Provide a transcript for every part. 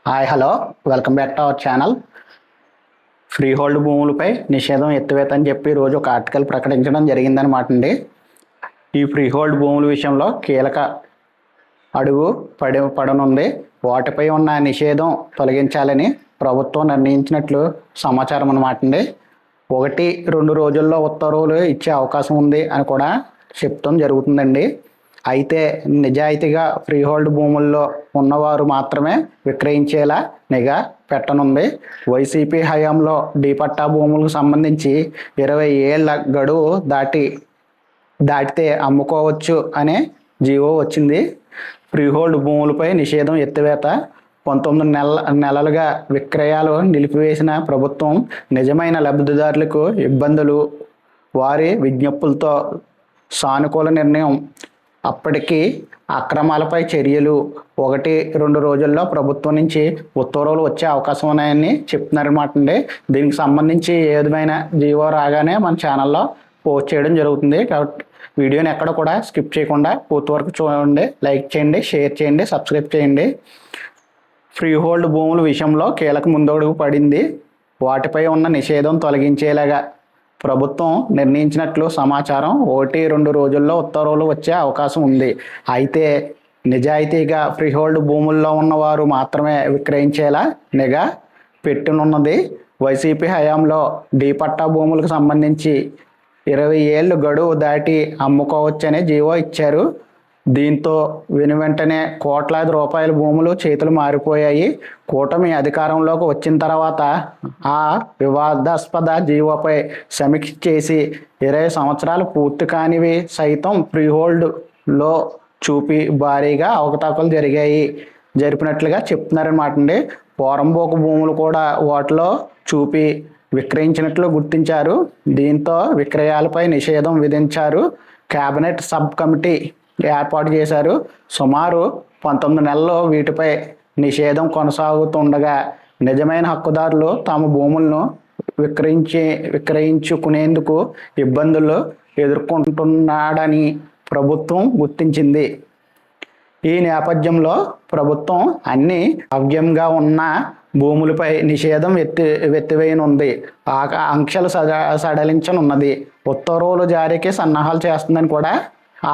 Hi hello welcome back to our channel. Free hold భూములపై నిషేధం ఎత్తివేత అని చెప్పి రోజు ఒక ఆర్టికల్ ప్రకటించడం జరిగిందనమాట అండి. ఈ ఫ్రీ హోల్డ్ భూముల విషయంలో కీలక అడుగు పడనుంది. వాటిపై ఉన్న నిషేధం తొలగించాలని ప్రభుత్వం నిర్ణయించినట్లు సమాచారం అనమాట అండి. 1-2 రోజుల్లో ఉత్తర్వులు ఇచ్చే అవకాశం ఉంది అని కూడా చెప్తాం జరుగుతుందండి. అయితే నిజాయితీగా ఫ్రీ హోల్డ్ భూముల్లో ఉన్నవారు మాత్రమే విక్రయించేలా నిఘా పెట్టనుంది. వైసీపీ హయాంలో పట్టా భూములకు సంబంధించి 20 ఏళ్ల గడువు దాటితే అమ్ముకోవచ్చు అనే జీవో వచ్చింది. ఫ్రీ హోల్డ్ భూములపై నిషేధం ఎత్తివేత 19 నెలలుగా విక్రయాలు నిలిపివేసిన ప్రభుత్వం నిజమైన లబ్ధిదారులకు ఇబ్బందులు, వారి విజ్ఞప్తులతో సానుకూల నిర్ణయం. అప్పటికి అక్రమాలపై చర్యలు 1-2 రోజుల్లో ప్రభుత్వం నుంచి ఉత్తర్వులు వచ్చే అవకాశం ఉన్నాయని చెప్తున్నారన్నమాట అండి. దీనికి సంబంధించి ఏ విధమైన జీవో రాగానే మన ఛానల్లో పోస్ట్ చేయడం జరుగుతుంది. కాబట్టి వీడియోని ఎక్కడ కూడా స్కిప్ చేయకుండా పూర్తి వరకు చూడండి, లైక్ చేయండి, షేర్ చేయండి, సబ్స్క్రైబ్ చేయండి. ఫ్రీ హోల్డ్ భూముల విషయంలో కీలక ముందడుగు పడింది. వాటిపై ఉన్న నిషేధం తొలగించేలాగా ప్రభుత్వం నిర్ణయించినట్లు సమాచారం. 1-2 రోజుల్లో ఉత్తర్వులు వచ్చే అవకాశం ఉంది. అయితే నిజాయితీగా ఫ్రీ హోల్డ్ భూముల్లో ఉన్నవారు మాత్రమే విక్రయించేలా నిఘా పెట్టనున్నది. వైసీపీ హయాంలో పట్టా భూములకు సంబంధించి 20 ఏళ్ళు గడువు దాటి అమ్ముకోవచ్చనే జీవో ఇచ్చారు. దీంతో వెంటనే కోట్లాది రూపాయల భూములు చేతులు మారిపోయాయి. కూటమి అధికారంలోకి వచ్చిన తర్వాత ఆ వివాదాస్పద జీవోపై సమీక్ష చేసి 20 సంవత్సరాలు పూర్తి కానివి సైతం ఫ్రీ హోల్డ్లో చూపి భారీగా అవకతవకలు జరిపినట్లుగా చెప్తున్నారన్నమాట అండి. పోరంబోకు భూములు కూడా వాటిలో చూపి విక్రయించినట్లు గుర్తించారు. దీంతో విక్రయాలపై నిషేధం విధించారు. కేబినెట్ సబ్ కమిటీ ఏర్పాటు చేశారు. సుమారు 19 నెలల్లో వీటిపై నిషేధం కొనసాగుతుండగా నిజమైన హక్కుదారులు తమ భూములను విక్రయించుకునేందుకు ఇబ్బందులు ఎదుర్కొంటున్నాడని ప్రభుత్వం గుర్తించింది. ఈ నేపథ్యంలో ప్రభుత్వం అన్ని అవ్యంగా ఉన్న భూములపై నిషేధం ఎత్తివేయనుంది. ఆంక్షలు సడలించనున్నది. ఉత్తర్వులు జారీకి సన్నాహాలు చేస్తుందని కూడా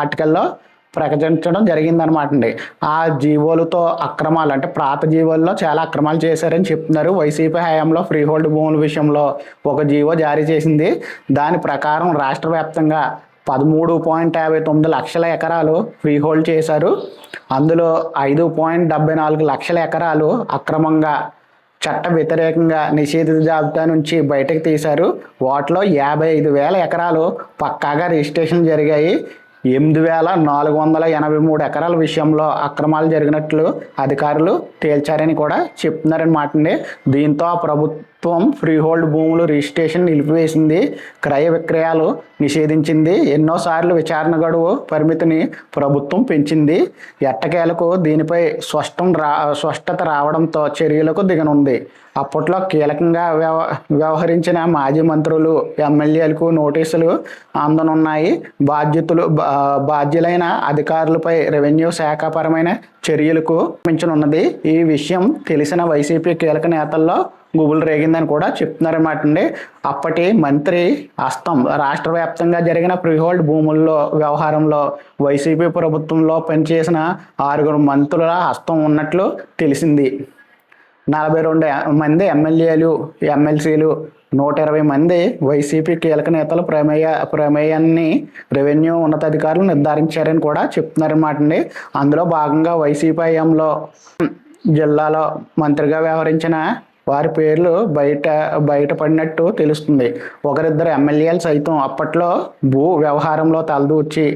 ఆర్టికల్లో ప్రకటించడం జరిగిందనమాట అండి. ఆ జీవోలతో అక్రమాలు అంటే పాత జీవోల్లో చాలా అక్రమాలు చేశారని చెప్తున్నారు. వైసీపీ హయాంలో ఫ్రీ హోల్డ్ భూముల విషయంలో ఒక జీవో జారీ చేసింది. దాని ప్రకారం రాష్ట్ర వ్యాప్తంగా 13.59 లక్షల ఎకరాలు ఫ్రీ హోల్డ్ చేశారు. అందులో 5.74 లక్షల ఎకరాలు అక్రమంగా చట్ట వ్యతిరేకంగా నిషేధిత జాబితా నుంచి బయటకు తీశారు. వాటిలో 55,000 ఎకరాలు పక్కాగా రిజిస్ట్రేషన్ జరిగాయి. 8,483 ఎకరాల విషయంలో అక్రమాలు జరిగినట్లు అధికారులు తేల్చారని కూడా చెప్తున్నారన్నమాట అండి. దీంతో ప్రభుత్వం ఫ్రీ హోల్డ్ భూములు రిజిస్ట్రేషన్ నిలిపివేసింది, క్రయ విక్రయాలు నిషేధించింది. ఎన్నోసార్లు విచారణ గడువు పరిమితిని ప్రభుత్వం పెంచింది. ఎట్టకేలకు దీనిపై స్పష్టత రావడంతో చర్యలకు దిగనుంది. అప్పట్లో కీలకంగా వ్యవహరించిన మాజీ మంత్రులు, ఎమ్మెల్యేలకు నోటీసులు అందనున్నాయి. బాధ్యులైన అధికారులపై రెవెన్యూ శాఖపరమైన చర్యలకు పెంచనున్నది. ఈ విషయం తెలిసిన వైసీపీ కీలక నేతల్లో గుబులు రేగిందని కూడా చెప్తున్నారన్నమాట అండి. అప్పటి మంత్రి హస్తం రాష్ట్ర వ్యాప్తంగా జరిగిన ఫ్రీ హోల్డ్ భూముల్లో వ్యవహారంలో వైసీపీ ప్రభుత్వంలో పనిచేసిన 6 మంత్రుల హస్తం ఉన్నట్లు తెలిసింది. 42 మంది ఎమ్మెల్యేలు, ఎమ్మెల్సీలు, 120 మంది వైసీపీ కీలక నేతల ప్రమేయాన్ని రెవెన్యూ ఉన్నతాధికారులు నిర్ధారించారని కూడా చెప్తున్నారన్నమాట అండి. అందులో భాగంగా వైసీపీ హయాంలో జిల్లాలో మంత్రిగా వ్యవహరించిన వారి పేర్లు బయటపడినట్టు తెలుస్తుంది. 1-2 ఎమ్మెల్యేలు సైతం అప్పట్లో భూ వ్యవహారంలో తలదూర్చి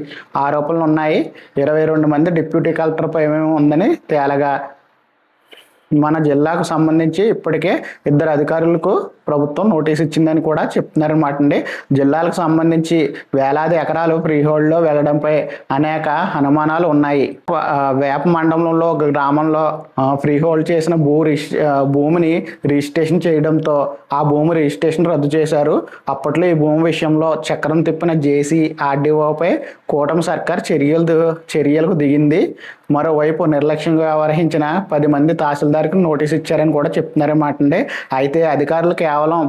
ఆరోపణలు ఉన్నాయి. 22 మంది డిప్యూటీ కలెక్టర్ ప్రమేయం ఉందని తేలగా మన జిల్లాకు సంబంధించి ఇప్పటికే 2 అధికారులకు ప్రభుత్వం నోటీస్ ఇచ్చిందని కూడా చెప్తున్నారన్నమాట అండి. జిల్లాలకు సంబంధించి వేలాది ఎకరాలు ఫ్రీ హోల్డ్లో వెళ్ళడంపై అనేక అనుమానాలు ఉన్నాయి. వేప మండలంలో ఒక గ్రామంలో ఫ్రీ హోల్డ్ చేసిన భూమిని రిజిస్ట్రేషన్ చేయడంతో ఆ భూమి రిజిస్ట్రేషన్ రద్దు చేశారు. అప్పట్లో ఈ భూమి విషయంలో చక్రం తిప్పిన జేసీ ఆర్డీఓపై కూటమి సర్కార్ చర్యలకు దిగింది. మరోవైపు నిర్లక్ష్యంగా వ్యవహరించిన 10 మంది తహసీల్దార్కి నోటీస్ ఇచ్చారని కూడా చెప్తున్నారన్నమాట అండి. అయితే అధికారులు కేవలం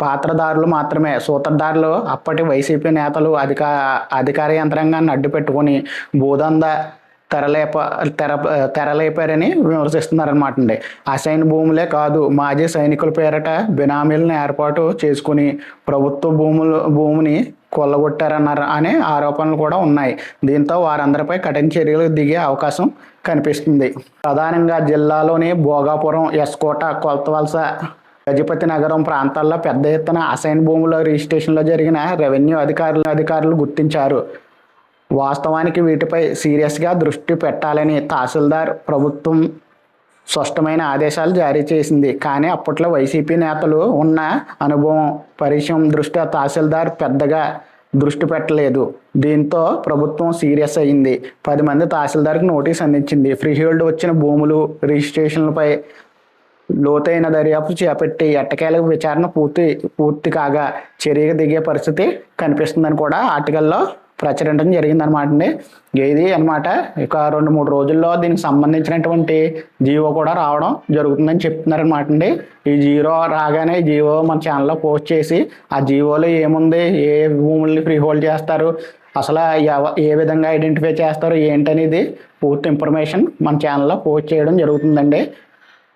పాత్రదారులు మాత్రమే, సూత్రధారులు అప్పటి వైసీపీ నేతలు అధికార యంత్రాంగాన్ని అడ్డు పెట్టుకొని భూదంద తెరలేపారని విమర్శిస్తున్నారనమాట అండి. అసైన్ భూములే కాదు, మాజీ సైనికుల పేరట బినామీలను ఏర్పాటు చేసుకుని ప్రభుత్వ భూమిని కొల్లగొట్టారన్నారు అనే ఆరోపణలు కూడా ఉన్నాయి. దీంతో వారందరిపై కఠిన చర్యలు దిగే అవకాశం కనిపిస్తుంది. ప్రధానంగా జిల్లాలోని భోగాపురం, ఎస్కోట, కొత్తవలస, గజపతి నగరం ప్రాంతాల్లో పెద్ద ఎత్తున అసైన్ భూముల రిజిస్ట్రేషన్లో జరిగిన రెవెన్యూ అధికారులు గుర్తించారు. వాస్తవానికి వీటిపై సీరియస్గా దృష్టి పెట్టాలని తహసీల్దార్ ప్రభుత్వం స్పష్టమైన ఆదేశాలు జారీ చేసింది. కానీ అప్పట్లో వైసీపీ నేతలు ఉన్న అనుభవం, పరిచయం దృష్ట్యా తహసీల్దార్ పెద్దగా దృష్టి పెట్టలేదు. దీంతో ప్రభుత్వం సీరియస్ అయింది. 10 మంది తహసీల్దార్కి నోటీస్ అందించింది. ఫ్రీహోల్డ్ వచ్చిన భూములు రిజిస్ట్రేషన్లపై లోతైన దర్యాప్తు చేపట్టి ఎట్టకేలకు విచారణ పూర్తి కాగా చర్యకు దిగే పరిస్థితి కనిపిస్తుందని కూడా ఆర్టికల్లో ప్రచురించడం జరిగిందనమాట అండి. ఇది అనమాట. ఇక 2-3 రోజుల్లో దీనికి సంబంధించినటువంటి జీవో కూడా రావడం జరుగుతుందని చెప్తున్నారనమాట అండి. ఈ జీవో రాగానే జీవో మన ఛానల్లో పోస్ట్ చేసి ఆ జీవోలో ఏముంది, ఏ భూముల్ని ఫ్రీ హోల్డ్ చేస్తారు, అసలు ఏ విధంగా ఐడెంటిఫై చేస్తారు ఏంటనేది పూర్తి ఇన్ఫర్మేషన్ మన ఛానల్లో పోస్ట్ చేయడం జరుగుతుందండి.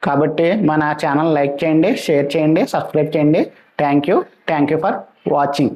కాబట్టి మన ఛానల్ లైక్ చేయండి, షేర్ చేయండి, సబ్స్క్రైబ్ చేయండి. Thank you for watching.